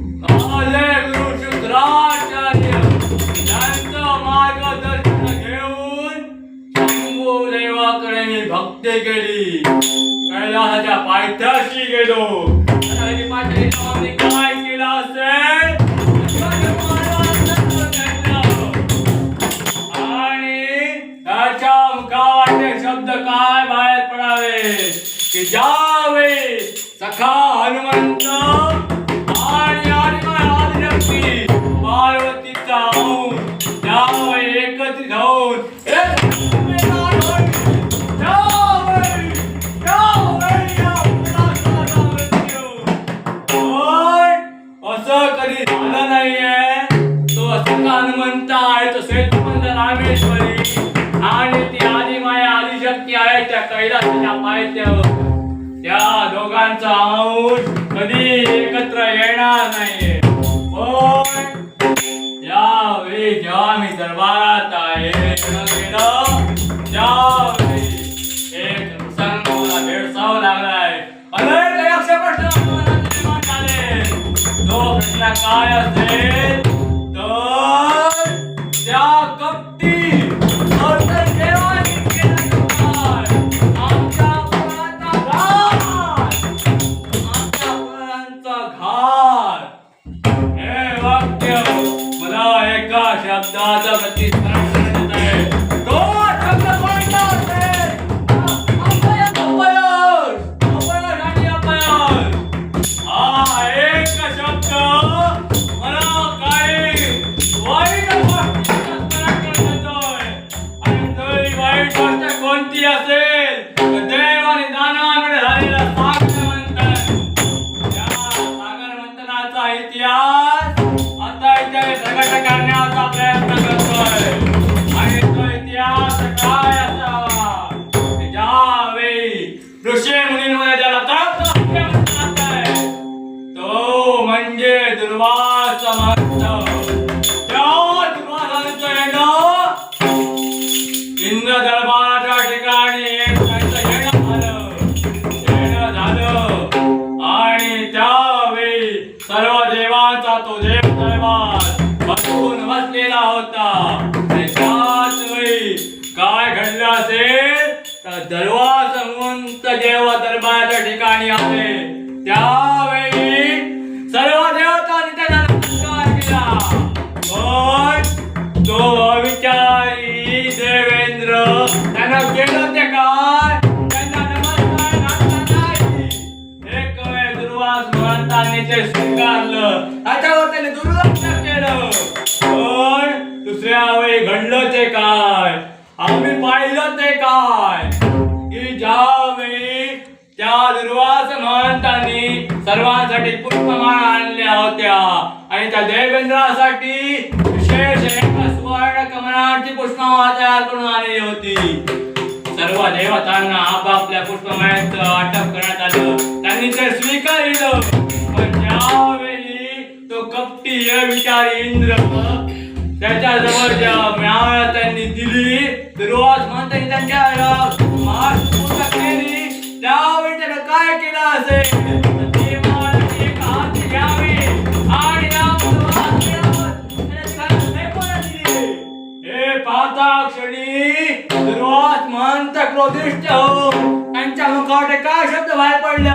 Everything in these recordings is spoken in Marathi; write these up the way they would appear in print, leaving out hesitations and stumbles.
माझे गुरु शुक्राचार्य यांचं मार्गदर्शन घेऊन शंभूदेवाकडे मी भक्ती केली. कैलासाच्या पायथ्याशी गेलो. पायथ्याशी काय केलं असेल आणि त्याच्या मुखावाटे शब्द काय बाहेर पडावे की ज्यावेळी सखा हनुमंत आणि आदिशक्ती पार्वतीचा त्यावेळी एकत्रित होऊन असं कधी झालं नाहीये. तो सखा हनुमंत आहे, तो सेतुबंध रामेश्वरी आणि ती आदिमाया आदिशक्ती आहे त्या कैलासाच्या पायथ्यावर. त्या दोघांचा अंश कधी एकत्र येणार नाहीये. पण यावेळी जेव्हा मी दरबारात आहे त्यावेळी एक प्रसंग मला भेडसावं लागलाय. अनेक यक्ष प्रश्न निर्माण झाले. तो प्रश्न काय असेल तर त्या कपटी शब्दाचा प्रतिस्मरण करत आहे. तो शब्द कोणता असेल? अपयश आणि अपयश. हा एक शब्द मला काही वाईट गोष्टीचं स्मरण करत येतोय. आणि तरी वाईट गोष्ट कोणती असेल तर देव आणि दानवांमध्ये झालेला सागर मंथन. या सागर मंथनाचा इतिहास आता इथे प्रकट करण्याचा प्रयत्न करतोय. आणि तो इतिहास काय असावा ज्यावेळी ऋषी मुनींमध्ये ज्याला प्राप्त आहे तो म्हणजे दुर्वास महंत. त्या दुर्वासांचं येणं इंद्र दरबाराच्या ठिकाणी त्यांचं येणं झालं. आणि त्यावेळी सर्व देवांचा तो देव दरबार बसून बसलेला होता. त्याच वेळी काय घडलं असेल तर दुर्वास महंत जेव्हा दरबाराच्या ठिकाणी आले त्यावेळी सर्व देवतांनी त्याला नमस्कार केला. पण तो अविचारी देवेंद्र त्यानं केलं ते काय? त्यांना नमस्कार घातला नाही. एक वेळ दुर्वास महंतांनी ते स्वीकारलं, त्याच्यावर त्याने दुर्लक्ष केलं. पण दुसऱ्या वेळी घडलं ते काय? आम्ही पाहिलं ते काय की ज्यावेळी त्या दुर्वास महंतांनी सर्वांसाठी पुष्पमाळा आणल्या होत्या आणि त्या देवेंद्रासाठी विशेष एका सुवर्ण कमळाची पुष्पमाळा तयार करून आणली होती. सर्व देवतांना आपापल्या पुष्पमाळ्यात वाटप करण्यात आलं. त्यांनी ते स्वीकारलं. पण ज्यावेळी तो कपटी विचारी इंद्र त्याच्या जवळ ज्या मिळाव्या त्यांनी दिली, दुर्वास महंतांनी त्यांच्या पूर्ण केली. त्यावेळी त्यानं काय केलं असेल ती माळाची एक हाती घ्यावी आणि हे पाहता क्षणी दुर्वास महंत क्रोधिष्ठ हो त्यांच्या मुखावर काय शब्द बाहेर पडले?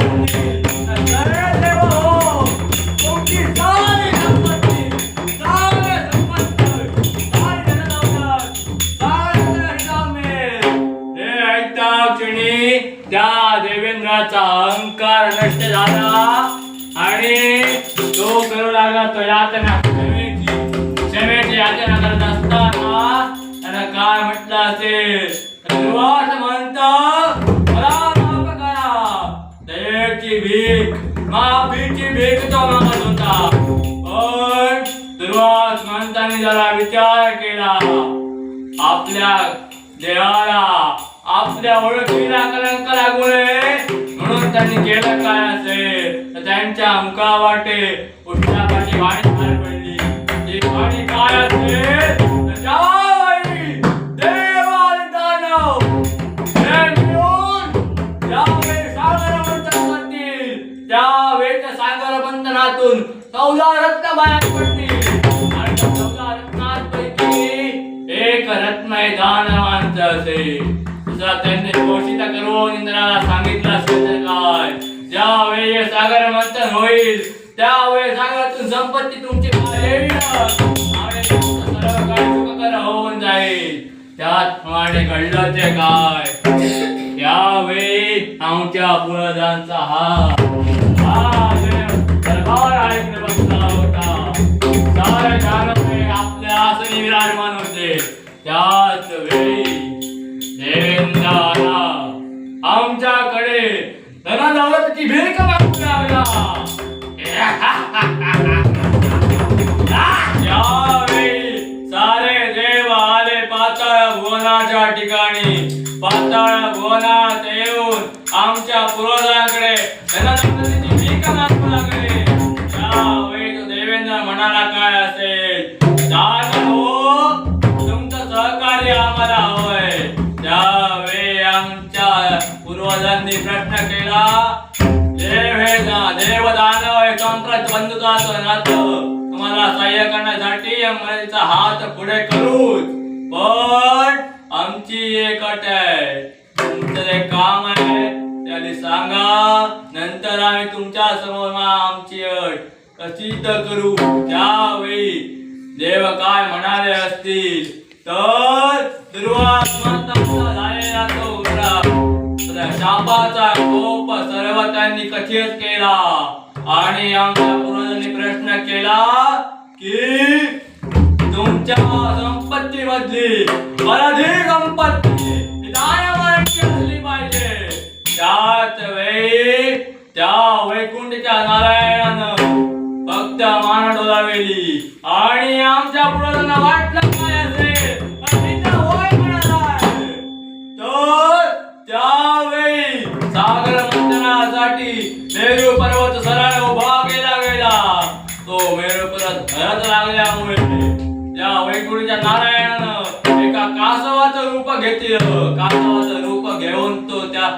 त्या देवेंद्राचा अहंकार नष्ट झाला आणि तो करू लागला तो यातना क्षमेची यातना करत असताना त्यानं काय म्हटलं असेल? दुर्वास महंत मला माफ करा. दयेची भीक माफीची भीक तो मागत होता. पण दुर्वास महंतांनी जरा विचार केला. आपल्या देहाला आपल्या ओळखीला कलंक लागू नये म्हणून त्यांनी केलं काय असेल तर त्यांच्या मुखावाटे पुष्पाची वाणी बाहेर पडली. ती वाणी काय असेल तर ज्यावेळी देव आणि दानव हे मिळून ज्यावेळी सागर मंथन करतील त्यावेळी त्या सागर मंथनातून 14 रत्न बाहेर पडतील आणि 14 रत्नांपैकी एक रत्न हे दानवांचं असेल. दुसरा त्यांनी घोषित करून इंद्राला सांगितलं असेल तर काय, ज्यावेळी सागर मंथन होईल त्यावेळी सागरातून संपत्ती तुमची येईल आणि तुमचं सर्व काही सुखकर होऊन जाईल. त्याचप्रमाणे घडलं ते काय, त्यावेळी आमच्या पूर्वजांचा हा दरबार ऐकले बसला होता. सारे जानवे आपल्या आसनी विराजमान होते. त्याच वेळी देवेंद्राला आमच्याकडे धनदौलतीची भीक मागू लागला. त्यावेळी सारे देव आले पाताळ भुवनाच्या ठिकाणी. पाताळ भुवनात येऊन आमच्या पूर्वजांकडे धनदौलतीची भीक मागू लागले. त्यावेळी तो देवेंद्र म्हणाला काय असेल, दान हो, तुमचं सहकार्य आम्हाला हवंय. त्यावेळी आमच्या पूर्वजांनी प्रश्न केला, देव दानव हे संप्रत बंधुत्वाचं नातं, तुम्हाला सहाय्य करण्यासाठी आम्हाला हात पुढे करूच, पण आमची एक अट आहे, तुमचं जे काम आहे त्याने सांगा, नंतर आम्ही तुमच्या समोर आमची अट कशी तर करू. त्यावेळी देव काय म्हणाले असतील तर, दुर्वासमंतांचा झालेला तो शापाचा कोप सर्व त्यांनी कथित केला आणि आमच्या पूर्वजांनी प्रश्न केला की तुमच्या संपत्ती मधली अधिक संपत्ती दानवांची असली पाहिजे. त्याच वेळी त्या वैकुंठच्या नारायणानं फक्त मान डोलावली आणि आमच्या पूर्वजांना वाटलं काय असेल होय म्हणालाय. तर त्यावेळी सागर मंथनासाठी मेरू पर्वत सरळ उभा केला गेला. तो मेरू पर्वत धरत लागल्यामुळे त्या वैकुंठच्या नारायणानं एका कासवाचं रूप घेतलं. कासवाचं रूप घेऊन तो त्या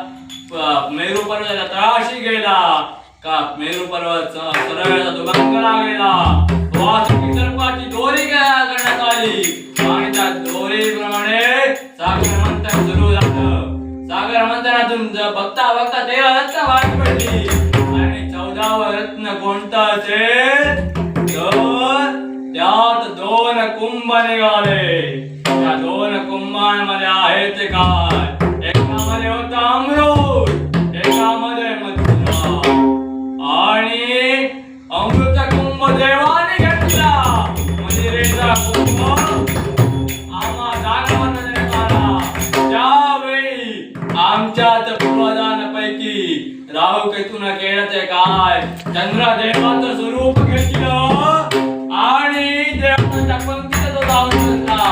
मेरू पर्वताच्या तळाशी गेला. का मेरू पर्वत सरळ दुभंगला गेला. वासुकी सर्पाची दोरी करण्यात आली आणि त्या दोरीप्रमाणे सागर मंथन सुरू झालं. सागर मंथनातून बघता बघता 13 रत्न बाहेर पडली आणि 14व रत्न कोणतं असेल तर त्यात 2 कुंभ निघाले. त्या 2 कुंभांमध्ये आहे ते काय, एकामध्ये होता अमृत, एकामध्ये मधुरा आणि अमृत कुंभ देवाने घेतला. मदिरेचा कुंभ आम्हा दानवांना देण्यात आला. त्यावेळी आमच्यात पूर्वजांपैकी राहू केतून केलं ते काय, चंद्रदेवाचं स्वरूप घेतलं आणि देवाच्या पंक्तीत तो जाऊन बसला.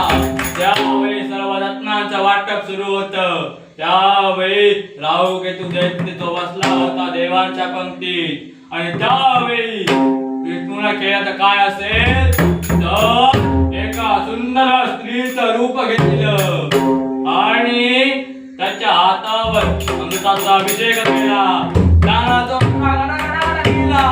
त्यावेळी सर्व रत्नांचं वाटप सुरू होतं. त्यावेळी राहू केतू दैत्य तो बसला होता देवांच्या पंक्तीत आणि त्यावेळी विष्णूने केलं तर काय असेल तर एका सुंदर स्त्रीचं रूप घेतलं आणि त्याच्या हातावर अमृताचा अभिषेक केला. त्यानं तो गडगडा केला.